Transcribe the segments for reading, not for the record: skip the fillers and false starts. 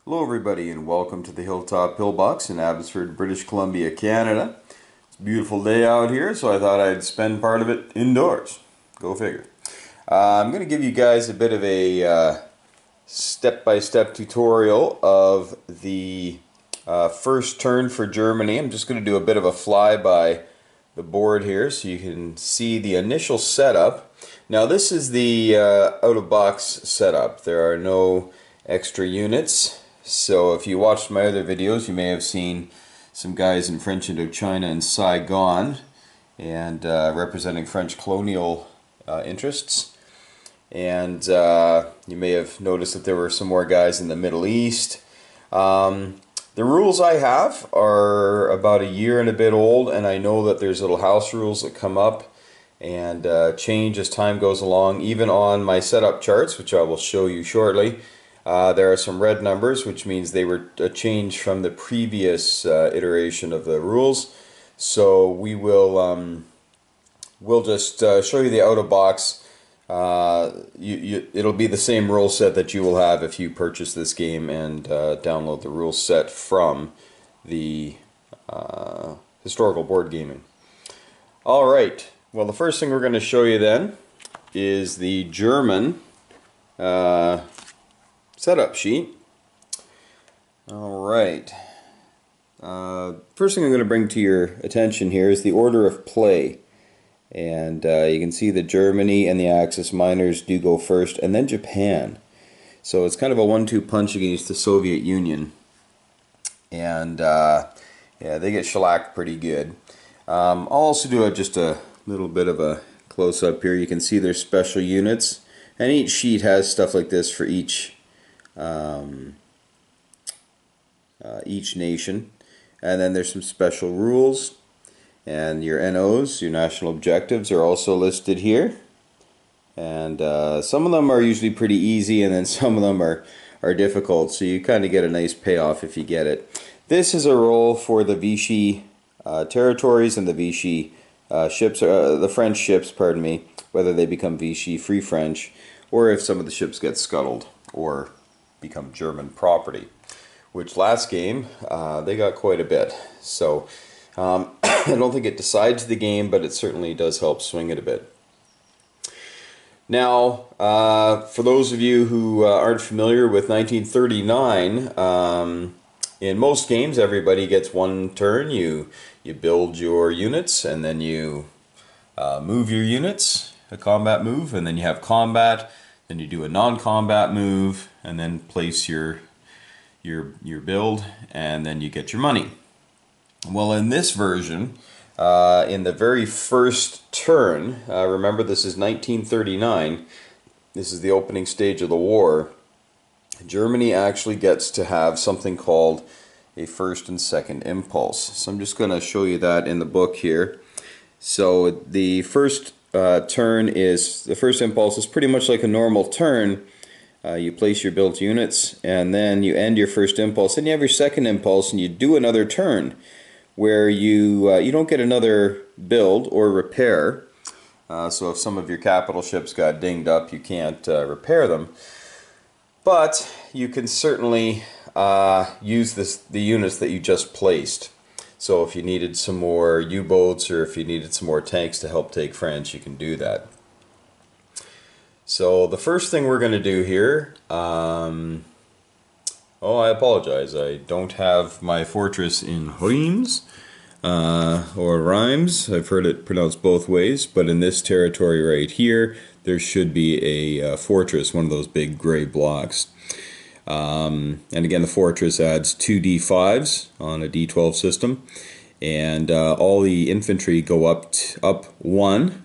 Hello everybody and welcome to the Hilltop Pillbox in Abbotsford, British Columbia, Canada. It's a beautiful day out here, so I thought I'd spend part of it indoors. Go figure. I'm going to give you guys a bit of a step-by-step tutorial of the first turn for Germany. I'm just going to do a bit of a flyby the board here so you can see the initial setup. Now this is the out-of-box setup. There are no extra units. So if you watched my other videos, you may have seen some guys in French Indochina and Saigon and representing French colonial interests. And you may have noticed that there were some more guys in the Middle East. The rules I have are about a year and a bit old, and I know that there's little house rules that come up and change as time goes along. Even on my setup charts, which I will show you shortly, there are some red numbers, which means they were a change from the previous iteration of the rules. So we will we'll just show you the out-of-box. It'll be the same rule set that you will have if you purchase this game and download the rule set from the historical board gaming. Alright, well the first thing we're going to show you then is the German setup sheet. Alright, first thing I'm going to bring to your attention here is the order of play. And you can see that Germany and the Axis minors do go first, and then Japan. So it's kind of a 1-2 punch against the Soviet Union. And yeah, they get shellacked pretty good. I'll also do just a little bit of a close-up here. You can see their special units. And each sheet has stuff like this for each nation. And then there's some special rules. And your NOs, your national objectives, are also listed here. And some of them are usually pretty easy, and then some of them are difficult. So you kind of get a nice payoff if you get it. This is a role for the Vichy territories and the Vichy ships, the French ships, pardon me, whether they become Vichy, Free French, or if some of the ships get scuttled or become German property. Which last game, they got quite a bit. So I don't think it decides the game, but it certainly does help swing it a bit. Now, for those of you who aren't familiar with 1939, in most games everybody gets one turn. You build your units, and then you move your units, a combat move, and then you have combat, then you do a non-combat move, and then place your build, and then you get your money. Well, in this version, in the very first turn, remember this is 1939, this is the opening stage of the war, Germany actually gets to have something called a first and second impulse. So I'm just going to show you that in the book here. So the first the first impulse is pretty much like a normal turn. You place your built units, and then you end your first impulse, and you have your second impulse, and you do another turn, where you don't get another build or repair. So if some of your capital ships got dinged up, you can't repair them. But you can certainly use the units that you just placed. So if you needed some more U-boats, or if you needed some more tanks to help take France, you can do that. So the first thing we're going to do here, oh, I apologize. I don't have my fortress in Reims or Rhymes. I've heard it pronounced both ways, but in this territory right here, there should be a fortress, one of those big gray blocks. And again, the fortress adds 2 D5s on a D12 system, and all the infantry go up 1.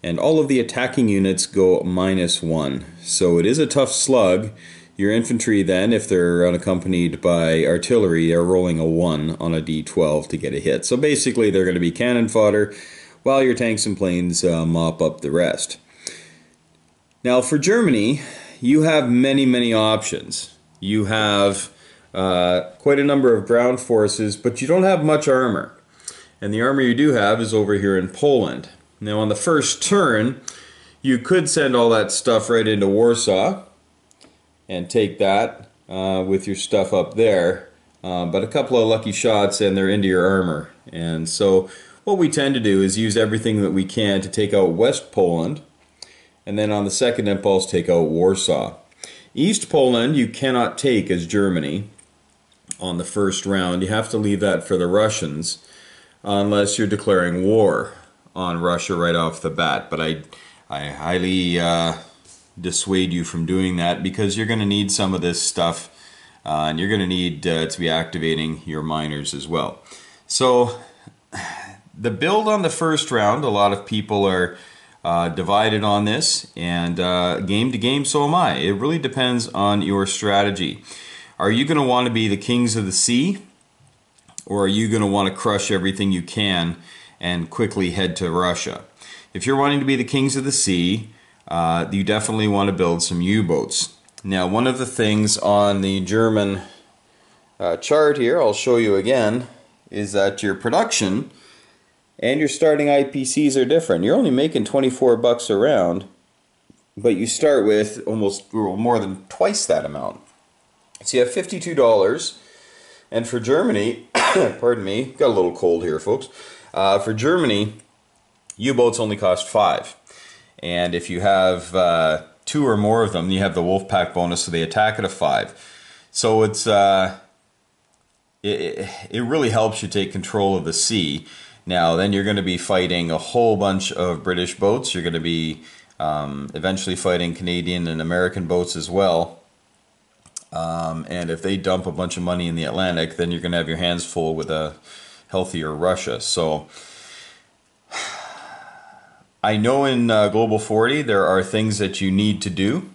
And all of the attacking units go -1. So it is a tough slug. Your infantry then, if they're unaccompanied by artillery, are rolling a 1 on a D12 to get a hit. So basically they're going to be cannon fodder while your tanks and planes mop up the rest. Now for Germany, you have many options. You have quite a number of ground forces, but you don't have much armor. And the armor you do have is over here in Poland. Now on the first turn, you could send all that stuff right into Warsaw and take that with your stuff up there. But a couple of lucky shots and they're into your armor. And so what we tend to do is use everything that we can to take out West Poland, and then on the second impulse take out Warsaw. East Poland you cannot take as Germany on the first round. You have to leave that for the Russians unless you're declaring war on Russia right off the bat. But I highly dissuade you from doing that, because you're going to need some of this stuff, and you're going to need to be activating your miners as well. So the build on the first round, a lot of people are divided on this, and game to game so am I. It really depends on your strategy. Are you going to want to be the kings of the sea, or are you going to want to crush everything you can and quickly head to Russia? If you're wanting to be the kings of the sea, you definitely want to build some U-boats. Now, one of the things on the German chart here, I'll show you again, is that your production and your starting IPCs are different. You're only making 24 bucks a round, but you start with almost more than twice that amount. So you have $52, and for Germany, pardon me, got a little cold here, folks. For Germany, U-boats only cost $5, and if you have 2 or more of them, you have the Wolfpack bonus, so they attack at a 5. So it's it really helps you take control of the sea. Now, then you're going to be fighting a whole bunch of British boats. You're going to be eventually fighting Canadian and American boats as well. And if they dump a bunch of money in the Atlantic, then you're going to have your hands full with a healthier Russia. So I know in Global 40 there are things that you need to do,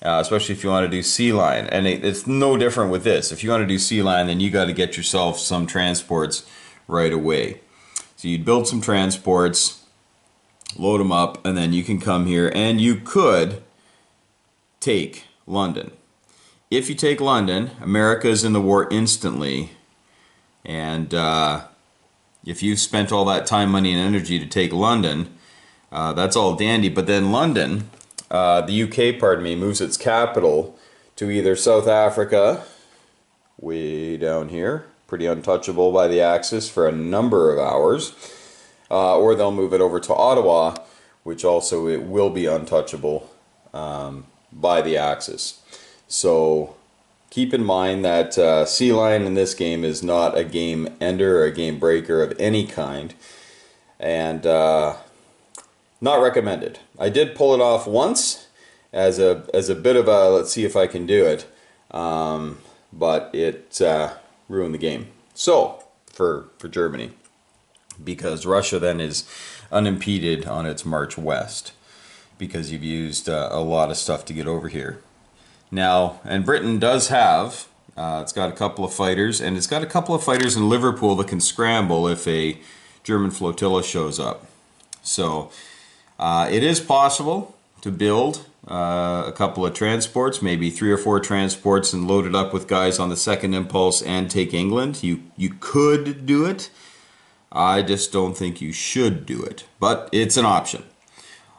especially if you want to do sea line. And it's no different with this. If you want to do sea line, then you got to get yourself some transports right away. So you'd build some transports, load them up, and then you can come here and you could take London. If you take London, America is in the war instantly, and if you've spent all that time, money, and energy to take London, that's all dandy. But then London, the UK, pardon me, moves its capital to either South Africa, way down here, pretty untouchable by the Axis for a number of hours, or they'll move it over to Ottawa, which also it will be untouchable by the Axis. So keep in mind that sea line in this game is not a game ender or a game breaker of any kind, and not recommended. I did pull it off once as a bit of a let's see if I can do it, but it ruined the game. So for Germany, because Russia then is unimpeded on its march west, because you've used a lot of stuff to get over here. Now, and Britain does have, it's got a couple of fighters, and it's got a couple of fighters in Liverpool that can scramble if a German flotilla shows up. So it is possible to build a couple of transports, maybe 3 or 4 transports, and load it up with guys on the second impulse and take England. You could do it. I just don't think you should do it, but it's an option.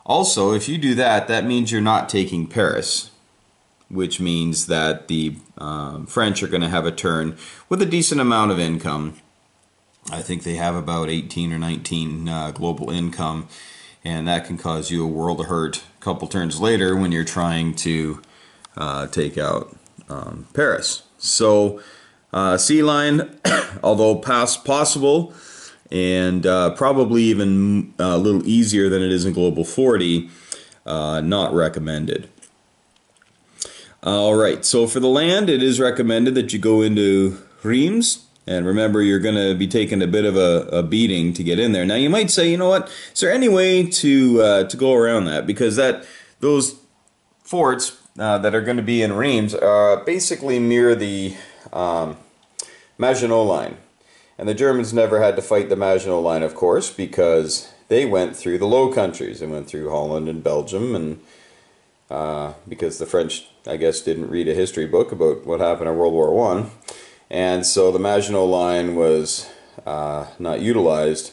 Also, if you do that, that means you're not taking Paris, which means that the French are going to have a turn with a decent amount of income. I think they have about 18 or 19 global income, and that can cause you a world of hurt a couple turns later when you're trying to take out Paris. So sea line, although possible, and probably even a little easier than it is in Global 40, not recommended. Alright, so for the land, it is recommended that you go into Reims, and remember you're going to be taking a bit of a beating to get in there. Now you might say, you know what, is there any way to go around that? Because those forts that are going to be in Reims basically mirror the Maginot Line. And the Germans never had to fight the Maginot Line, of course, because they went through the Low Countries. They went through Holland and Belgium, and because the French, I guess, didn't read a history book about what happened in World War I. And so the Maginot Line was not utilized,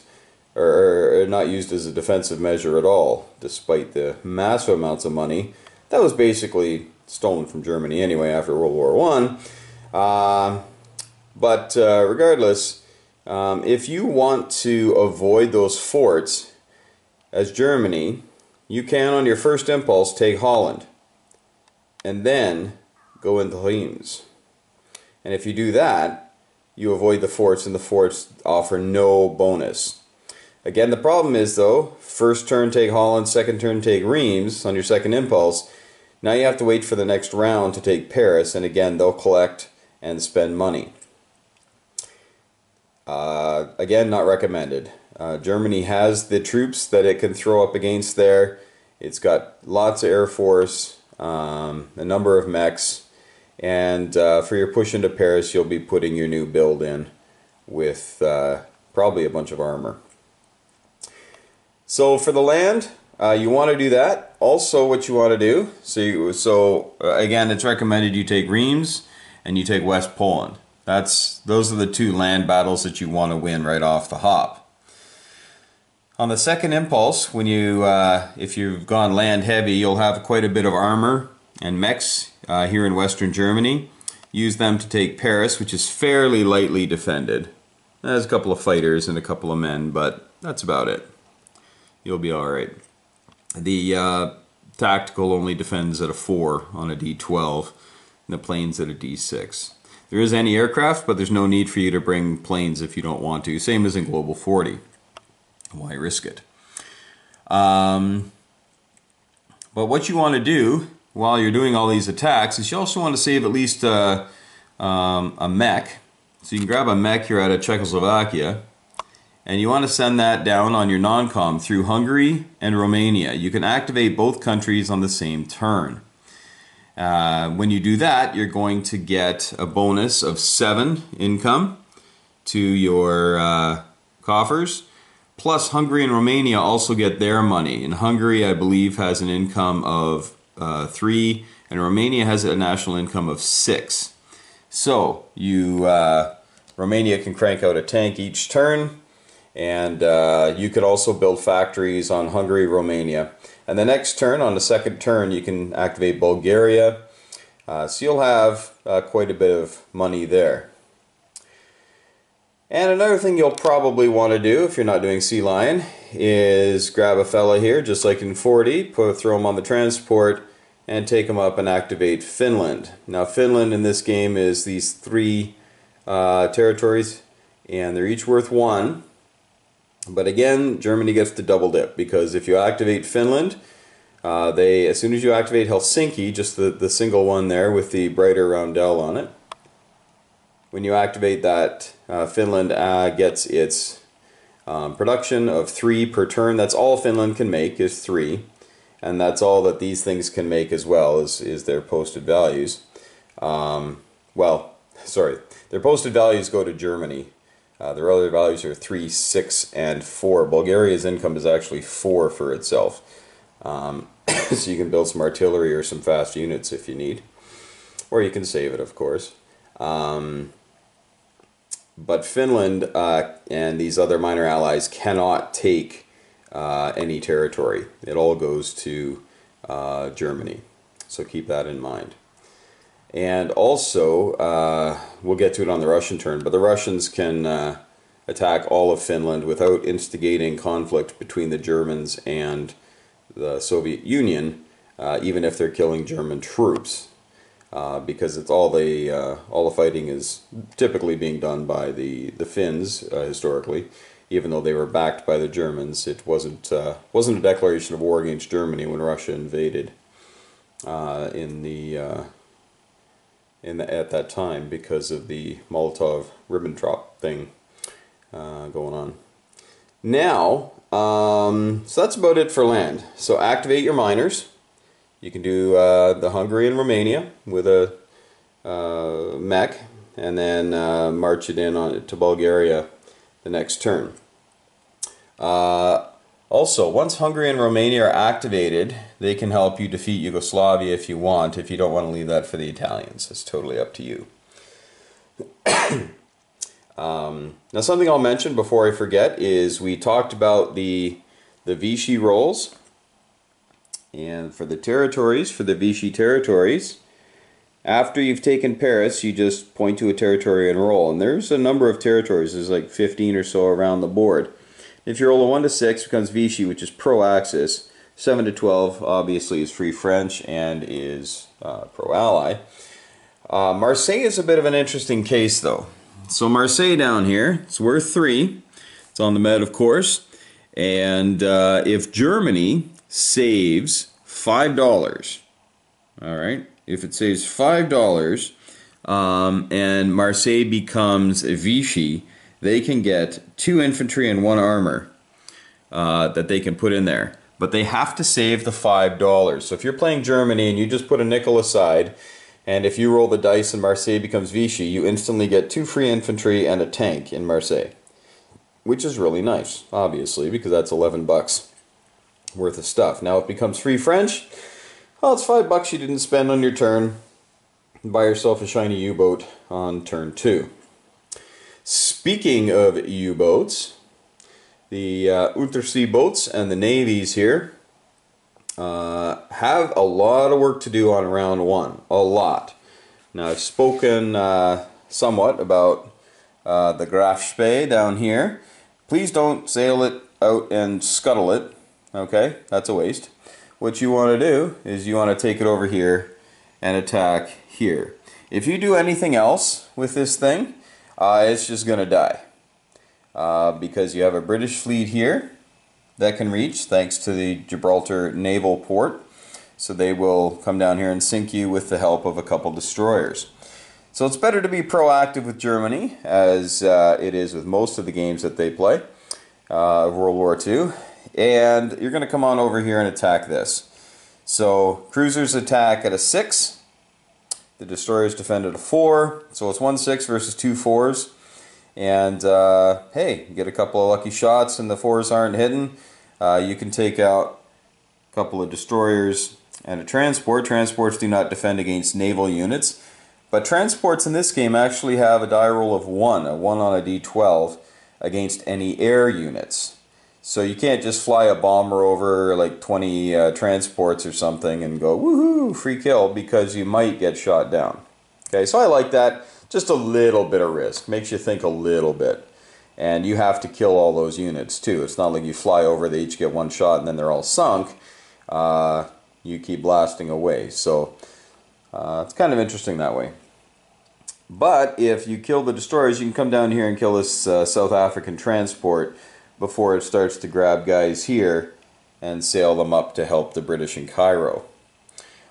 or not used as a defensive measure at all, despite the massive amounts of money that was basically stolen from Germany anyway after World War I. But regardless, if you want to avoid those forts as Germany, you can on your first impulse take Holland and then go into Reims. And if you do that, you avoid the forts, and the forts offer no bonus. Again, the problem is though, first turn take Holland, second turn take Reims on your second impulse. Now you have to wait for the next round to take Paris, and again they'll collect and spend money. Again, not recommended. Germany has the troops that it can throw up against there. It's got lots of air force, a number of mechs, and for your push into Paris, you'll be putting your new build in with probably a bunch of armor. So for the land, you want to do that. Also, what you want to do, again, it's recommended you take Reims and you take West Poland. Those are the two land battles that you want to win right off the hop. On the second impulse, when if you've gone land heavy, you'll have quite a bit of armor and mechs here in Western Germany. Use them to take Paris, which is fairly lightly defended. There's a couple of fighters and a couple of men, but that's about it. You'll be alright. The tactical only defends at a 4 on a D12, and the planes at a D6. There is anti-aircraft, but there's no need for you to bring planes if you don't want to. Same as in Global 40. Why risk it? But what you want to do while you're doing all these attacks is you also want to save at least a mech. So you can grab a mech here out of Czechoslovakia, and you want to send that down on your non-com through Hungary and Romania. You can activate both countries on the same turn. When you do that, you're going to get a bonus of 7 income to your coffers. Plus, Hungary and Romania also get their money. And Hungary, I believe, has an income of 3, and Romania has a national income of 6. So, Romania can crank out a tank each turn, and you could also build factories on Hungary, Romania. And the next turn, on the second turn, you can activate Bulgaria. So you'll have quite a bit of money there. And another thing you'll probably want to do if you're not doing Sea Lion is grab a fella here, just like in 40, throw him on the transport, and take him up and activate Finland. Now Finland in this game is these 3 territories, and they're each worth 1. But again, Germany gets the double dip, because if you activate Finland, as soon as you activate Helsinki, just the single one there with the brighter roundel on it, when you activate that, Finland gets its production of 3 per turn. That's all Finland can make, is 3. And that's all that these things can make as well, is their posted values. Their posted values go to Germany. Their other values are 3, 6, and 4. Bulgaria's income is actually 4 for itself. So you can build some artillery or some fast units if you need. Or you can save it, of course. But Finland and these other minor allies cannot take any territory. It all goes to Germany. So keep that in mind. And also, we'll get to it on the Russian turn, but the Russians can attack all of Finland without instigating conflict between the Germans and the Soviet Union, even if they're killing German troops. Because it's all the fighting is typically being done by the Finns historically, even though they were backed by the Germans. It wasn't a declaration of war against Germany when Russia invaded at that time, because of the Molotov-Ribbentrop thing going on. Now, so that's about it for land. So activate your miners. You can do the Hungary and Romania with a mech, and then march it in to Bulgaria the next turn. Also, once Hungary and Romania are activated, they can help you defeat Yugoslavia if you want. If you don't want to leave that for the Italians, it's totally up to you. Now, something I'll mention before I forget is we talked about the Vichy Roles. And for the territories, for the Vichy territories, after you've taken Paris, you just point to a territory and roll. And there's a number of territories. There's like 15 or so around the board. If you roll a 1 to 6, it becomes Vichy, which is pro-Axis. 7 to 12, obviously, is Free French and is pro-Ally. Marseille is a bit of an interesting case, though. So Marseille down here, it's worth 3. It's on the Med, of course. And if Germany saves $5, all right, if it saves $5 and Marseille becomes Vichy, they can get 2 infantry and 1 armor that they can put in there. But they have to save the $5. So if you're playing Germany and you just put a nickel aside, and if you roll the dice and Marseille becomes Vichy, you instantly get 2 free infantry and a tank in Marseille. Which is really nice, obviously, because that's $11 worth of stuff. Now it becomes Free French. Well, it's $5 you didn't spend on your turn. Buy yourself a shiny U-boat on turn 2. Speaking of U-boats, the Untersee boats and the navies here have a lot of work to do on round 1. A lot. Now I've spoken somewhat about the Graf Spee down here. Please don't sail it out and scuttle it. Okay, that's a waste. What you want to do is you want to take it over here and attack here. If you do anything else with this thing, it's just going to die. Because you have a British fleet here that can reach thanks to the Gibraltar naval port. So they will come down here and sink you with the help of a couple destroyers. So it's better to be proactive with Germany, as it is with most of the games that they play of World War II. And you're going to come on over here and attack this. So cruisers attack at a 6. The destroyers defend at a 4. So it's 1 6 versus 2 4s. And hey, you get a couple of lucky shots and the 4s aren't hidden. You can take out a couple of destroyers and a transport. Transports do not defend against naval units. But transports in this game actually have a die roll of 1, a 1 on a d12, against any air units. So you can't just fly a bomber over like 20 transports or something and go, woohoo, free kill, because you might get shot down. Okay, so I like that. Just a little bit of risk. Makes you think a little bit. And you have to kill all those units too. It's not like you fly over, they each get 1 shot, and then they're all sunk. You keep blasting away. So it's kind of interesting that way. But if you kill the destroyers, you can come down here and kill this South African transport before it starts to grab guys here and sail them up to help the British in Cairo.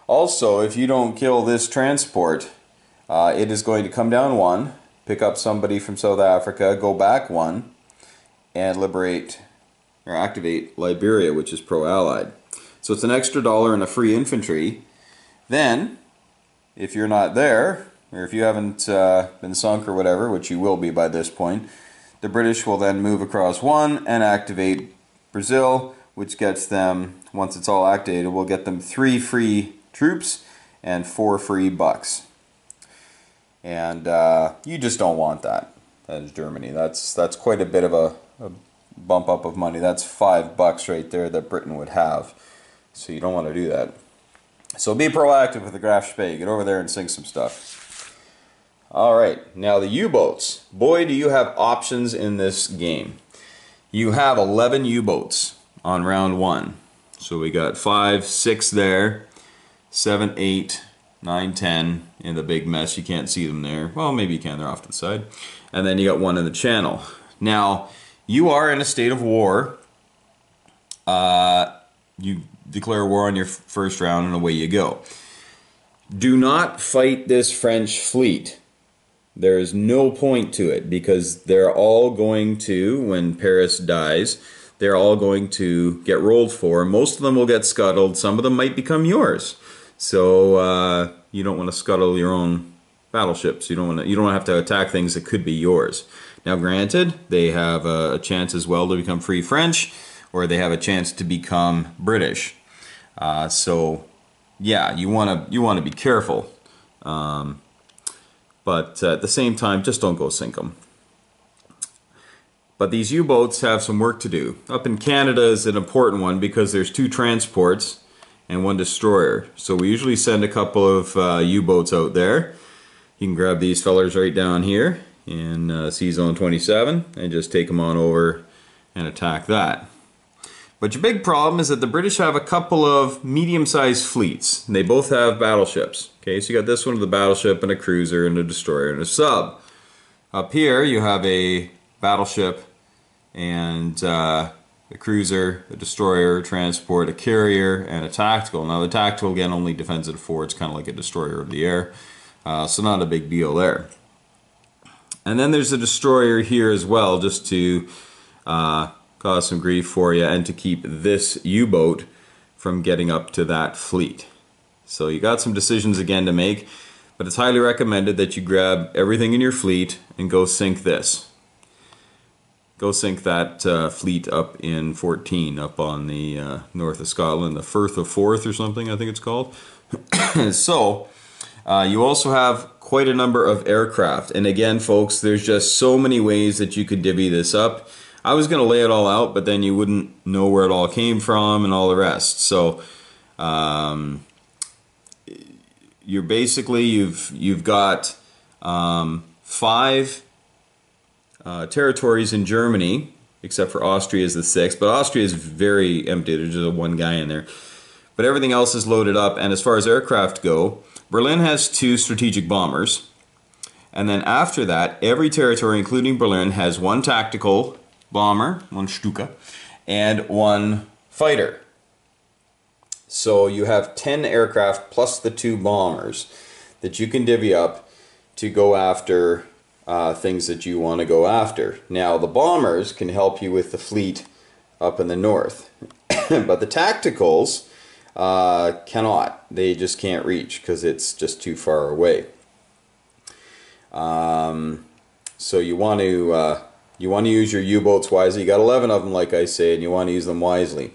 Also, if you don't kill this transport, it is going to come down 1, pick up somebody from South Africa, go back 1, and liberate or activate Liberia, which is pro-Allied. So it's an extra $1 and a free infantry. Then, if you're not there, or if you haven't been sunk or whatever, which you will be by this point, the British will then move across 1 and activate Brazil, which gets them, once it's all activated, will get them 3 free troops and 4 free bucks. And you just don't want that as Germany. That's quite a bit of a bump up of money. That's $5 right there that Britain would have. So you don't want to do that. So be proactive with the Graf Spee. Get over there and sink some stuff. Alright, now the U-boats. Boy, do you have options in this game. You have 11 U-boats on round 1. So we got 5, 6 there, 7, 8, 9, 10 in the big mess. You can't see them there. Well, maybe you can. They're off to the side. And then you got 1 in the channel. Now, you are in a state of war. You declare war on your first round and away you go. Do not fight this French fleet. There is no point to it because they're all going to, when Paris dies, they're all going to get rolled for. Most of them will get scuttled. Some of them might become yours. So you don't want to scuttle your own battleships. You don't have to attack things that could be yours. Now, granted, they have a chance as well to become Free French, or they have a chance to become British. So, yeah, you want to be careful. But at the same time, just don't go sink them. But these U-boats have some work to do. Up in Canada is an important one because there's 2 transports and 1 destroyer. So we usually send a couple of U-boats out there. You can grab these fellers right down here in C-Zone 27 and just take them on over and attack that. But your big problem is that the British have a couple of medium-sized fleets. They both have battleships. Okay, so you got this one with a battleship and a cruiser and a destroyer and a sub. Up here you have a battleship and a cruiser, a destroyer, transport, a carrier, and a tactical. Now the tactical, again, only defends at a 4. It's kind of like a destroyer of the air. So not a big deal there. And then there's a destroyer here as well, just to cause some grief for you and to keep this U-boat from getting up to that fleet. So you got some decisions again to make, but it's highly recommended that you grab everything in your fleet and go sink this. Go sink that fleet up in 14, up on the north of Scotland, the Firth of Forth or something I think it's called. So you also have quite a number of aircraft, and again folks, there's just so many ways that you could divvy this up. I was going to lay it all out, but then you wouldn't know where it all came from and all the rest. So you're basically, you've got 5 territories in Germany, except for Austria is the 6th, but Austria is very empty. There's just 1 guy in there. But everything else is loaded up, and as far as aircraft go, Berlin has 2 strategic bombers, and then after that, every territory, including Berlin, has 1 tactical bomber, 1 Stuka, and 1 fighter. So you have 10 aircraft plus the 2 bombers that you can divvy up to go after things that you want to go after. Now the bombers can help you with the fleet up in the north, but the tacticals cannot. They just can't reach because it's just too far away. So you want to use your U-boats wisely. You got 11 of them, like I say, and you want to use them wisely.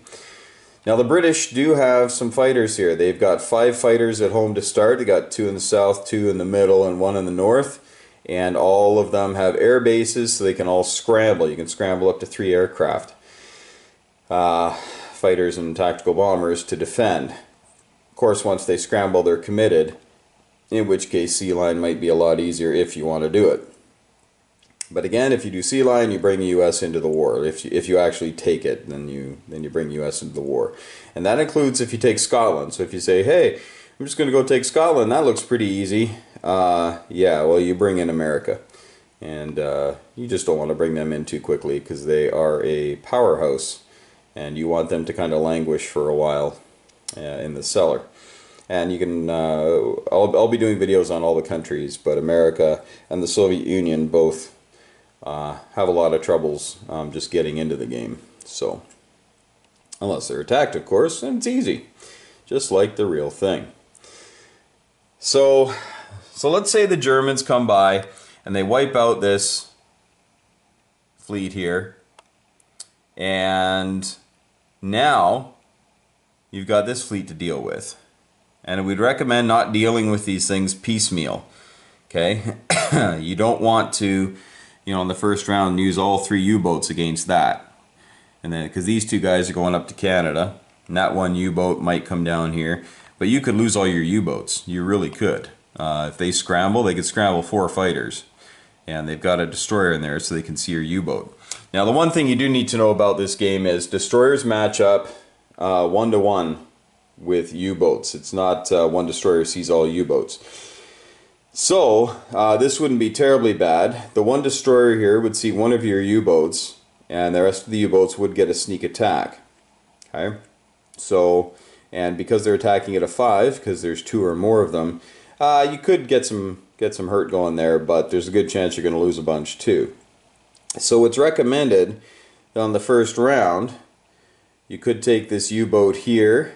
Now the British do have some fighters here. They've got 5 fighters at home to start. They got 2 in the south, 2 in the middle, and 1 in the north. And all of them have air bases, so they can all scramble. You can scramble up to 3 aircraft, fighters and tactical bombers, to defend. Of course, once they scramble, they're committed, in which case Sea Line might be a lot easier if you want to do it. But again, if you do Sea Line, you bring the U.S. into the war. If you actually take it, then you bring the U.S. into the war. And that includes if you take Scotland. So if you say, hey, I'm just going to go take Scotland, that looks pretty easy. Yeah, well, you bring in America. And you just don't want to bring them in too quickly because they are a powerhouse. And you want them to kind of languish for a while in the cellar. And you can, I'll be doing videos on all the countries, but America and the Soviet Union both have a lot of troubles just getting into the game. So, unless they're attacked, of course, and it's easy, just like the real thing. So let's say the Germans come by and they wipe out this fleet here, and now you've got this fleet to deal with. And we'd recommend not dealing with these things piecemeal. Okay, you don't want to, you know, in the first round use all 3 U-boats against that, and then because these 2 guys are going up to Canada, and that 1 U-boat might come down here, but you could lose all your U-boats. You really could. If they scramble, they could scramble 4 fighters, and they've got a destroyer in there, so they can see your U-boat. Now, the one thing you do need to know about this game is destroyers match up 1-to-1 with U-boats. It's not 1 destroyer sees all U-boats. So this wouldn't be terribly bad. The 1 destroyer here would see 1 of your U-boats, and the rest of the U-boats would get a sneak attack. Okay, so, and because they're attacking at a 5, because there's 2 or more of them, you could get some hurt going there, but there's a good chance you're going to lose a bunch too. So it's recommended that on the first round you could take this U-boat here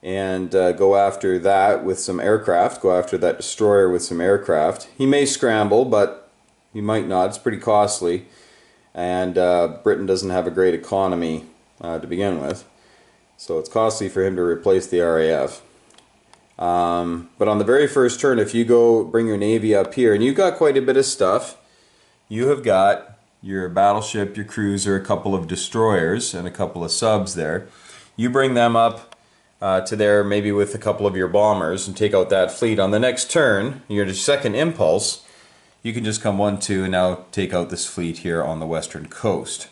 and go after that with some aircraft, go after that destroyer with some aircraft. He may scramble, but he might not. It's pretty costly, and Britain doesn't have a great economy to begin with, so it's costly for him to replace the RAF. But on the very first turn, if you go bring your navy up here, and you've got quite a bit of stuff, you have got your battleship, your cruiser, a couple of destroyers, and a couple of subs there. You bring them up to there, maybe with a couple of your bombers, and take out that fleet. On the next turn, your second impulse, you can just come 1-2 and now take out this fleet here on the western coast.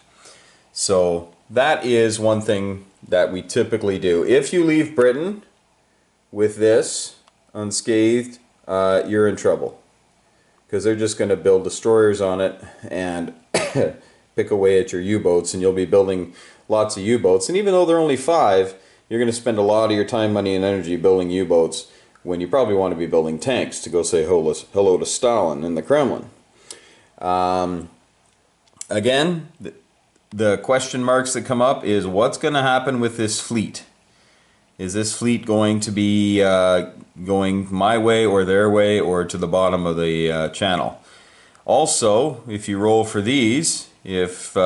So that is one thing that we typically do. If you leave Britain with this unscathed, you're in trouble, because they're just going to build destroyers on it and pick away at your U-boats, and you'll be building lots of U-boats. And even though they're only 5, you're going to spend a lot of your time, money, and energy building U-boats when you probably want to be building tanks to go say hello to Stalin in the Kremlin. Again, the question marks that come up is, what's going to happen with this fleet? Is this fleet going to be going my way or their way, or to the bottom of the channel? Also, if you roll for these, if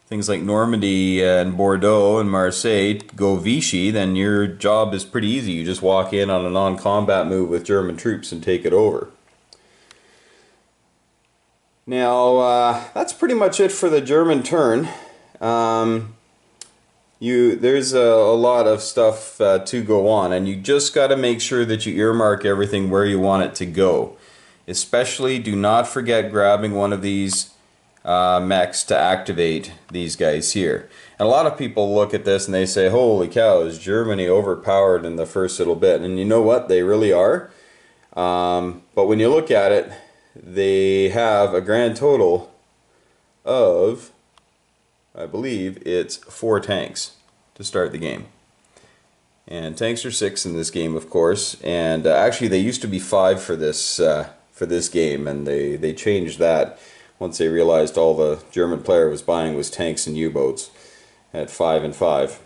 things like Normandy and Bordeaux and Marseille go Vichy, then your job is pretty easy. You just walk in on a non-combat move with German troops and take it over. Now, that's pretty much it for the German turn. There's a lot of stuff to go on, and you just got to make sure that you earmark everything where you want it to go. Especially, do not forget grabbing one of these mechs to activate these guys here. And a lot of people look at this and they say, holy cow, is Germany overpowered in the first little bit? And you know what? They really are. But when you look at it, they have a grand total of, I believe it's 4 tanks to start the game. And tanks are 6 in this game, of course. And actually, they used to be 5 for this game, and they changed that once they realized all the German player was buying was tanks and U-boats at 5 and 5.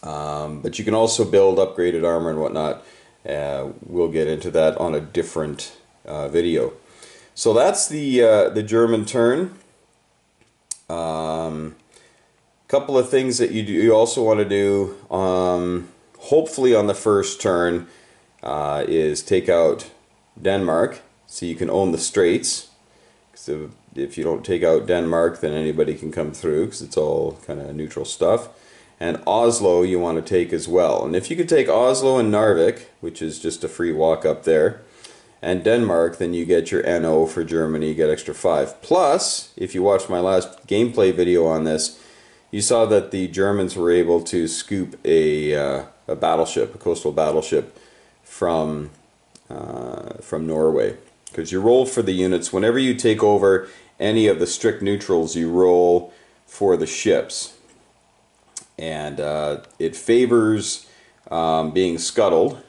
But you can also build upgraded armor and whatnot. We'll get into that on a different video. So that's the German turn. Couple of things that you also want to do, hopefully on the first turn, is take out Denmark, so you can own the straits. So if you don't take out Denmark, then anybody can come through, because it's all kind of neutral stuff. And Oslo you want to take as well. And if you could take Oslo and Narvik, which is just a free walk up there, and Denmark, then you get your NO for Germany, you get extra 5. Plus, if you watched my last gameplay video on this, you saw that the Germans were able to scoop a battleship, a coastal battleship, from Norway. Because you roll for the units. Whenever you take over any of the strict neutrals, you roll for the ships. And it favors being scuttled,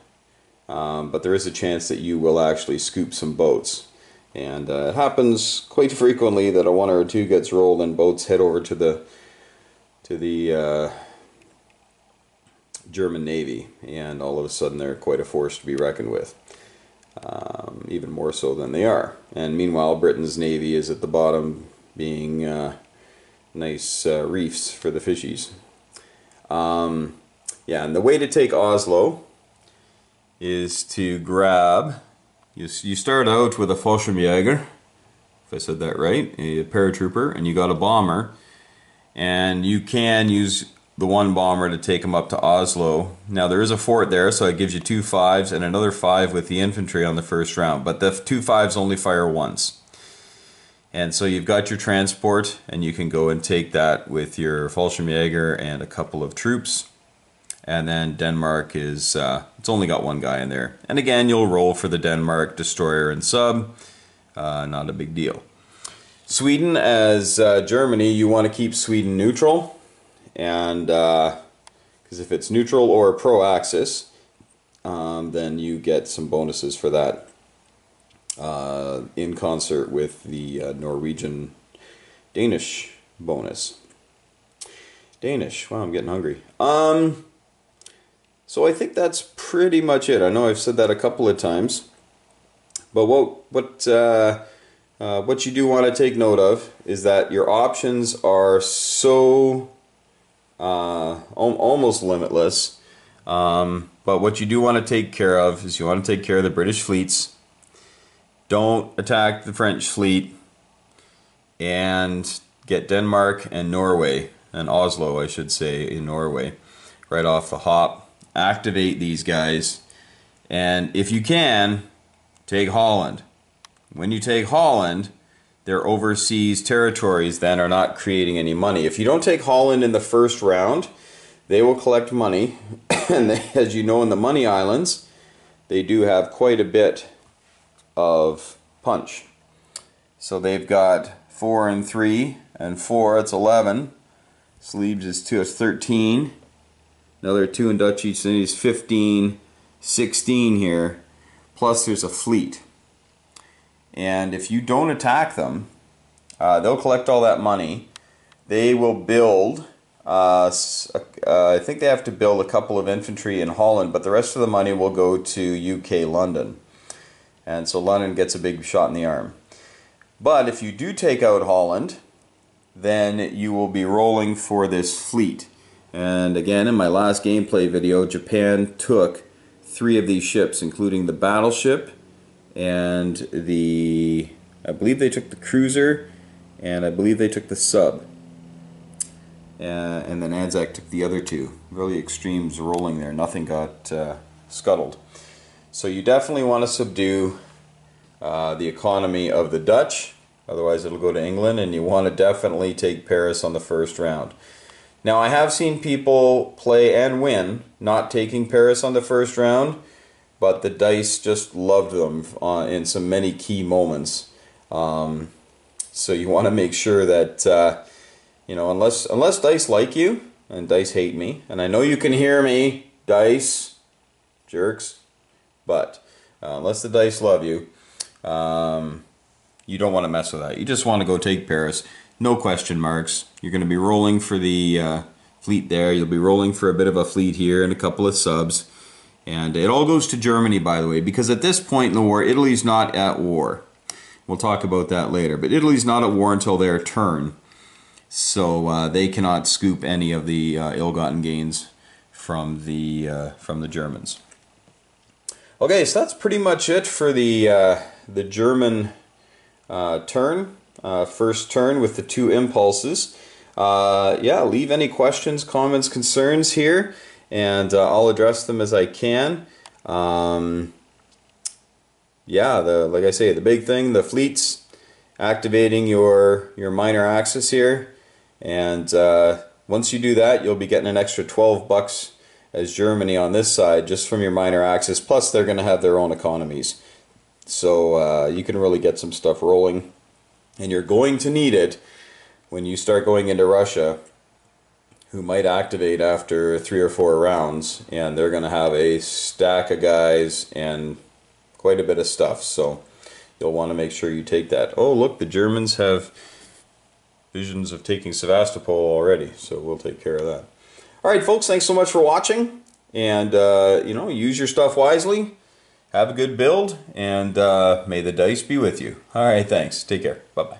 but there is a chance that you will actually scoop some boats. And it happens quite frequently that a 1 or a 2 gets rolled and boats head over to the German Navy, and all of a sudden they're quite a force to be reckoned with. Even more so than they are. And meanwhile, Britain's Navy is at the bottom, being nice reefs for the fishies. Yeah, and the way to take Oslo is to grab, you start out with a Fallschirmjäger, if I said that right, a paratrooper, and you got a bomber, and you can use the 1 bomber to take them up to Oslo. Now there is a fort there, so it gives you 2 5s and another 5 with the infantry on the first round, but the 2 5s only fire once. And so you've got your transport, and you can go and take that with your Fallschirmjäger and a couple of troops. And then Denmark is, it's only got 1 guy in there. And again, you'll roll for the Denmark destroyer and sub. Not a big deal. Sweden, as Germany, you want to keep Sweden neutral. And because if it's neutral or pro-axis, then you get some bonuses for that in concert with the Norwegian Danish bonus. Danish, wow, I'm getting hungry. So I think that's pretty much it. I know I've said that a couple of times, but what you do want to take note of is that your options are so almost limitless. But what you do want to take care of is you want to take care of the British fleets. Don't attack the French fleet, and get Denmark and Norway, and Oslo, I should say, in Norway, right off the hop. activate these guys, and if you can, take Holland. When you take Holland, their overseas territories then are not creating any money. If you don't take Holland in the first round, they will collect money, and they, as you know, in the Money Islands, they do have quite a bit of punch. So they've got 4 and 3 and 4, it's 11. Sleeves is 2, it's 13. Another 2 in Dutch East Indies, 15, 16 here. Plus there's a fleet. And if you don't attack them, they'll collect all that money. They will build, I think they have to build a couple of infantry in Holland, but the rest of the money will go to UK London. And so London gets a big shot in the arm. But if you do take out Holland, then you will be rolling for this fleet. And again, in my last gameplay video, Japan took 3 of these ships, including the battleship and the, I believe they took the cruiser, and I believe they took the sub. And then Anzac took the other 2. Really extremes rolling there. Nothing got scuttled. So you definitely want to subdue the economy of the Dutch, otherwise it'll go to England, and you want to definitely take Paris on the first round. Now I have seen people play and win not taking Paris on the first round, but the dice just loved them in some many key moments. So you want to make sure that you know, unless dice like you, and dice hate me, and I know you can hear me, dice jerks, but unless the dice love you, you don't want to mess with that. You just want to go take Paris. No question marks. You're going to be rolling for the fleet there. You'll be rolling for a bit of a fleet here and a couple of subs. And it all goes to Germany, by the way, because at this point in the war, Italy's not at war. We'll talk about that later. But Italy's not at war until their turn. So they cannot scoop any of the ill-gotten gains from the Germans. Okay, so that's pretty much it for the German turn. First turn with the 2 impulses. Yeah, leave any questions, comments, concerns here, and I'll address them as I can. Yeah, like I say, the big thing, the fleets, activating your minor axis here, and once you do that, you'll be getting an extra 12 bucks as Germany on this side just from your minor axis, plus they're going to have their own economies. So you can really get some stuff rolling, and you're going to need it when you start going into Russia, who might activate after 3 or 4 rounds, and they're going to have a stack of guys and quite a bit of stuff. So you'll want to make sure you take that. Oh, look, the Germans have visions of taking Sevastopol already, so we'll take care of that. All right, folks, thanks so much for watching, and you know, use your stuff wisely. Have a good build, and may the dice be with you. All right, thanks. Take care. Bye-bye.